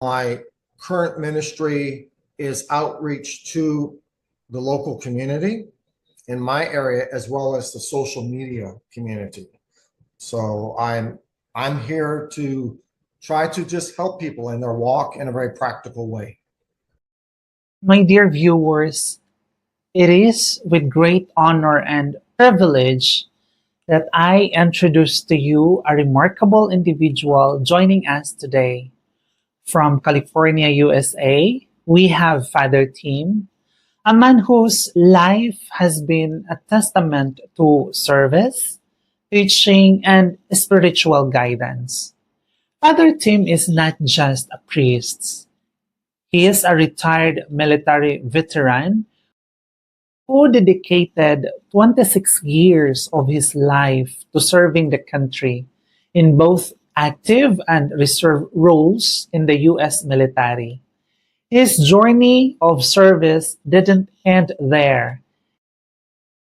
My current ministry is outreach to the local community in my area as well as the social media community. So I'm here to try to just help people in their walk in a very practical way. My dear viewers, it is with great honor and privilege that I introduce to you a remarkable individual joining us today. From California, USA, we have Father Tim, a man whose life has been a testament to service, teaching, and spiritual guidance. Father Tim is not just a priest. He is a retired military veteran who dedicated 26 years of his life to serving the country in both active and reserve roles in the U.S. military. His journey of service didn't end there.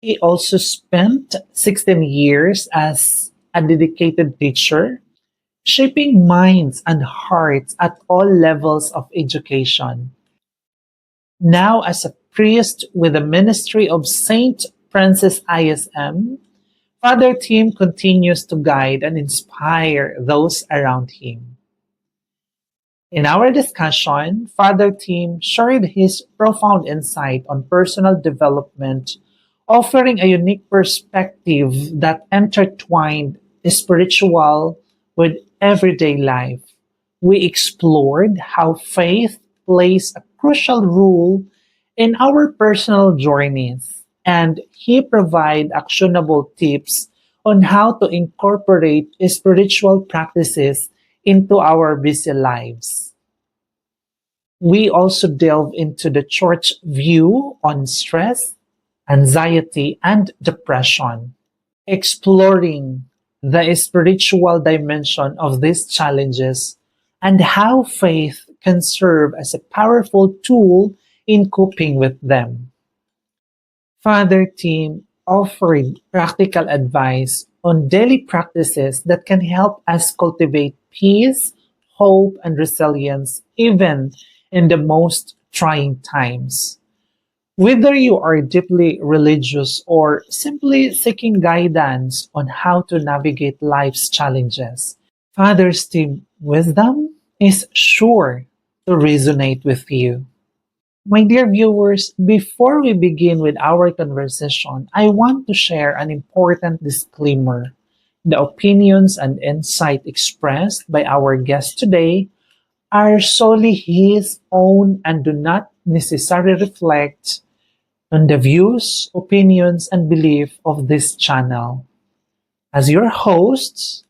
He also spent 16 years as a dedicated teacher, shaping minds and hearts at all levels of education. Now, as a priest with the Ministry of Saint Francis-ISM, Father Tim continues to guide and inspire those around him. In our discussion, Father Tim shared his profound insight on personal development, offering a unique perspective that intertwined spiritual with everyday life. We explored how faith plays a crucial role in our personal journeys, and he provided actionable tips on how to incorporate spiritual practices into our busy lives. We also delve into the church view on stress, anxiety, and depression, exploring the spiritual dimension of these challenges and how faith can serve as a powerful tool in coping with them. Father Tim offered practical advice on daily practices that can help us cultivate peace, hope, and resilience even in the most trying times. Whether you are deeply religious or simply seeking guidance on how to navigate life's challenges, Father Tim's wisdom is sure to resonate with you. My dear viewers, before we begin with our conversation, I want to share an important disclaimer. The opinions and insight expressed by our guest today are solely his own and do not necessarily reflect on the views, opinions, and belief of this channel. As your host,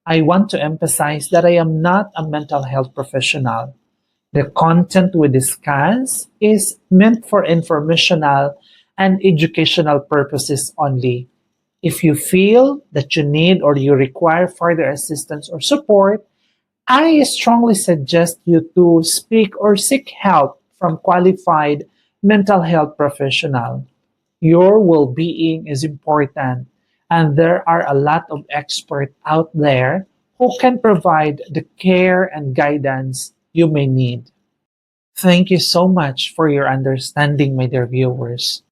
I want to emphasize that I am not a mental health professional. The content we discuss is meant for informational and educational purposes only. If you feel that you need or you require further assistance or support, I strongly suggest you to speak or seek help from qualified mental health professional. Your well-being is important, and there are a lot of experts out there who can provide the care and guidance you may need. Thank you so much for your understanding, my dear viewers.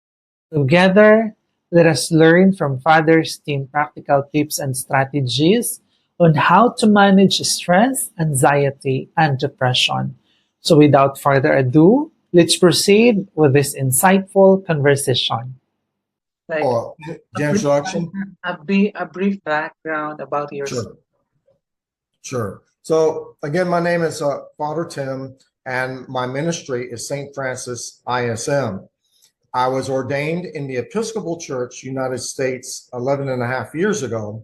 Together, let us learn from Father's team practical tips and strategies on how to manage stress, anxiety, and depression. So, without further ado, let's proceed with this insightful conversation. Like Oh, a the brief, introduction? a brief background about yourself. Sure, sure. So again, my name is Father Tim, and my ministry is Saint Francis-ISM. I was ordained in the Episcopal Church, United States, 11 and a half years ago,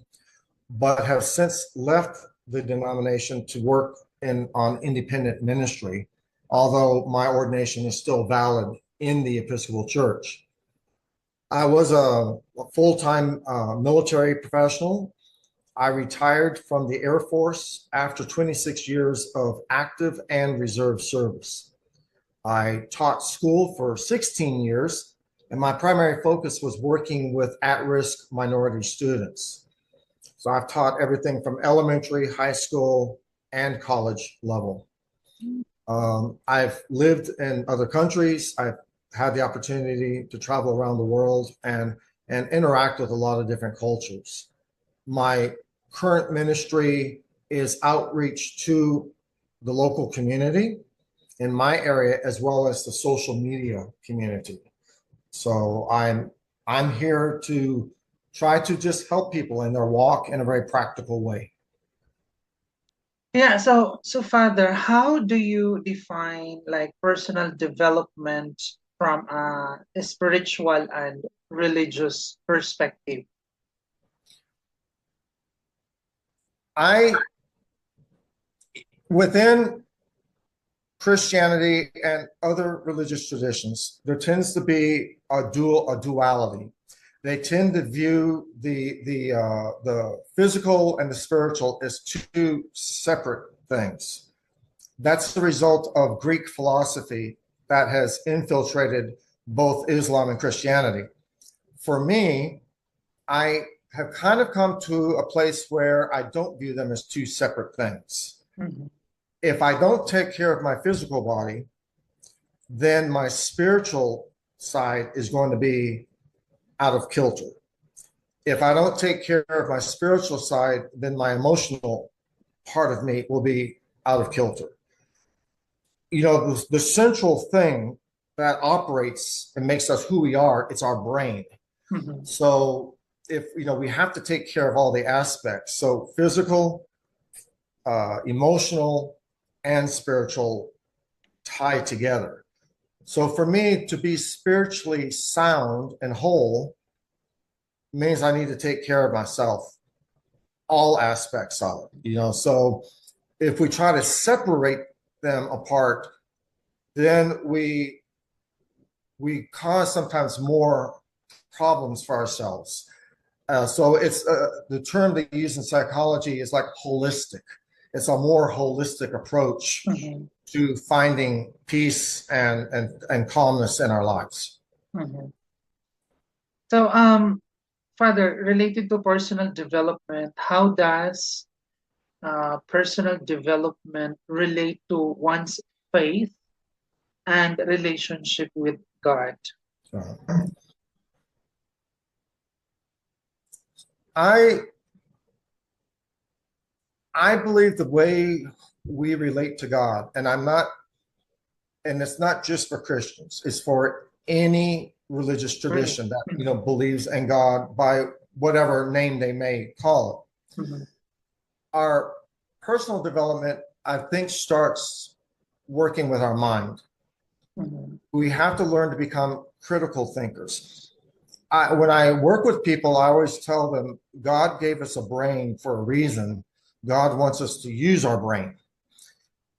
but have since left the denomination to work on independent ministry, although my ordination is still valid in the Episcopal Church. I was a full-time military professional. I retired from the Air Force after 26 years of active and reserve service. I taught school for 16 years, and my primary focus was working with at-risk minority students. So I've taught everything from elementary, high school, and college level. I've lived in other countries. I've had the opportunity to travel around the world and interact with a lot of different cultures. My current ministry is outreach to the local community in my area as well as the social media community. So I'm here to try to just help people in their walk in a very practical way. Yeah, so Father, how do you define like personal development from a spiritual and religious perspective? I Within Christianity and other religious traditions, there tends to be a duality. They tend to view the physical and the spiritual as two separate things. That's the result of Greek philosophy that has infiltrated both Islam and Christianity. For me, I have kind of come to a place where I don't view them as two separate things. Mhm. If I don't take care of my physical body, then my spiritual side is going to be out of kilter. If I don't take care of my spiritual side, then my emotional part of me will be out of kilter. You know, the central thing that operates and makes us who we are, it's our brain. Mhm. So if we have to take care of all the aspects, so physical, emotional, and spiritual tied together. So for me to be spiritually sound and whole means I need to take care of myself, all aspects of it. So if we try to separate them apart, then we cause sometimes more problems for ourselves. So it's the term they use in psychology is like holistic. It's a more holistic approach Mhm. to finding peace and calmness in our lives. Mhm. So, Father, related to personal development, how does personal development relate to one's faith and relationship with God? Uh, I I believe the way we relate to God, and it's not just for Christians, it's for any religious Really? tradition that Mhm. believes in God by whatever name they may call it. Mhm. Our personal development, I think, starts working with our mind. Mhm. We have to learn to become critical thinkers. When I work with people, I always tell them God gave us a brain for a reason. God wants us to use our brain.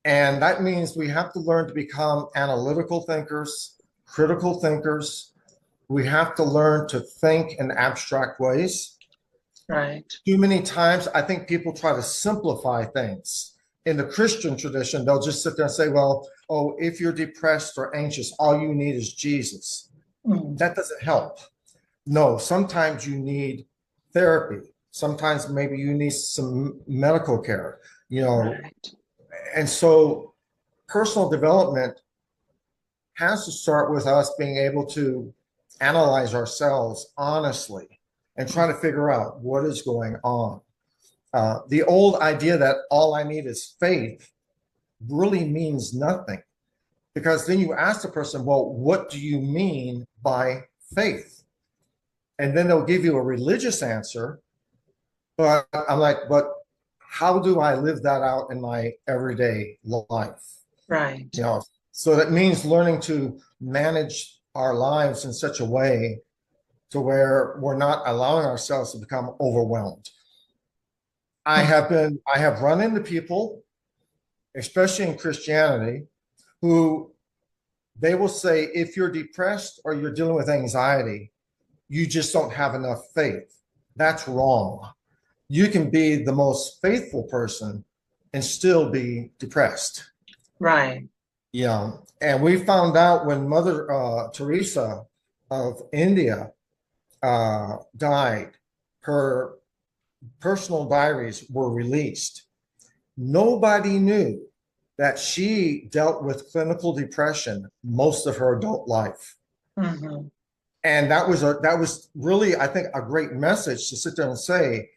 And that means we have to learn to become analytical thinkers, critical thinkers. We have to learn to think in abstract ways. Right. Too many times, I think people try to simplify things. In the Christian tradition, they'll just sit there and say, well, oh, if you're depressed or anxious, all you need is Jesus. Mhm. That doesn't help. No, sometimes you need therapy. Sometimes maybe you need some medical care, you know. Right. And so personal development has to start with us being able to analyze ourselves honestly and try to figure out what is going on. The old idea that all I need is faith really means nothing, because then you ask the person, well, what do you mean by faith? And then they'll give you a religious answer. But I'm like, but how do I live that out in my everyday life? Right. You know, so that means learning to manage our lives in such a way to where we're not allowing ourselves to become overwhelmed. I have run into people, especially in Christianity, who they will say, if you're depressed or you're dealing with anxiety, you just don't have enough faith. That's wrong. You can be the most faithful person and still be depressed. Right. Yeah. And we found out when Mother Teresa of India died, her personal diaries were released. Nobody knew that she dealt with clinical depression most of her adult life. Mhm. And that was really, I think, a great message to sit there and say,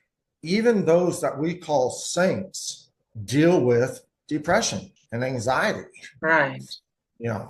even those that we call saints deal with depression and anxiety. Right. You know,